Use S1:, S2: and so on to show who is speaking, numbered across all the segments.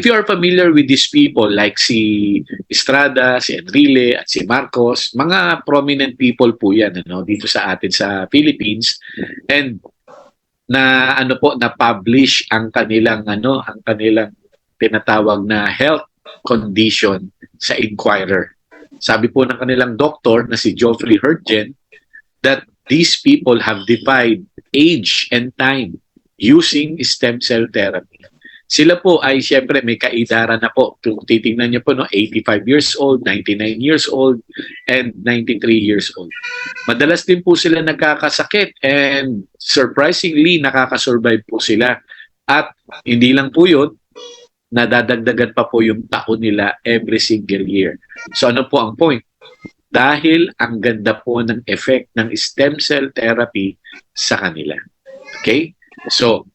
S1: if you are familiar with these people like si Estrada, si Enrile, at si Marcos, mga prominent people po yan ano, dito sa atin sa Philippines. And na ano po na publish ang kanilang tinatawag na health condition sa Inquirer. Sabi po ng kanilang doktor na si Geoffrey Hergen that these people have defied age and time using stem cell therapy. Sila po ay siyempre may kaedaran na po. Kung titingnan niyo po, 85 years old, 99 years old, and 93 years old. Madalas din po sila nagkakasakit and surprisingly nakakasurvive po sila. At hindi lang po yun, nadadagdagan pa po yung taon nila every single year. So ano po ang point? Dahil ang ganda po ng effect ng stem cell therapy sa kanila. Okay? So,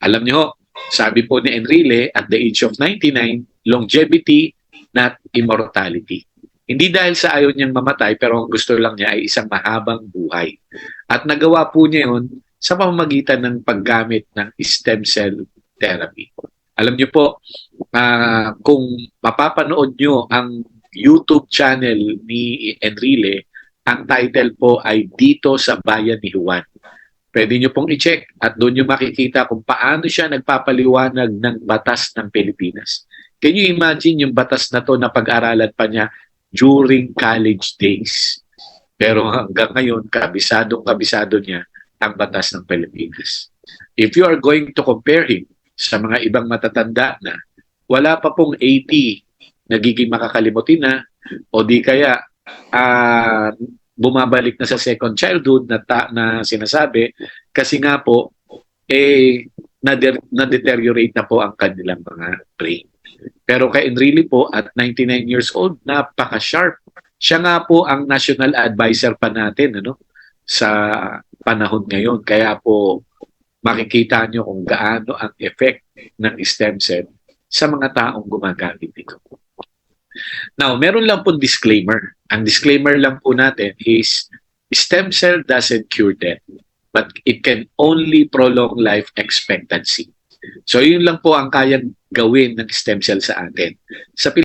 S1: alam niyo, sabi po ni Enrile, at the age of 99, longevity, not immortality. Hindi dahil sa ayaw niyang mamatay, pero ang gusto lang niya ay isang mahabang buhay. At nagawa po niya yun sa pamamagitan ng paggamit ng stem cell therapy. Alam niyo po, kung mapapanood niyo ang YouTube channel ni Enrile, ang title po ay Dito sa Bayan ni Juan. Pwede nyo pong i-check at doon nyo makikita kung paano siya nagpapaliwanag ng batas ng Pilipinas. Can you imagine yung batas na to na pag-aralan pa niya during college days? Pero hanggang ngayon, kabisado niya ang batas ng Pilipinas. If you are going to compare him sa mga ibang matatanda na wala pa pong 80, nagiging makakalimutin na, o di kaya bumabalik na sa second childhood na sinasabi kasi nga po na-deteriorate na po ang kanilang mga brain. Pero kay Enrile po at 99 years old, napaka-sharp. Siya nga po ang national advisor pa natin sa panahon ngayon. Kaya po makikita nyo kung gaano ang effect ng stem cell sa mga taong gumagamit nito. Now, meron lang po disclaimer. Ang disclaimer lang po natin is stem cell doesn't cure death, but it can only prolong life expectancy. So, yun lang po ang kayang gawin ng stem cell sa atin. Sa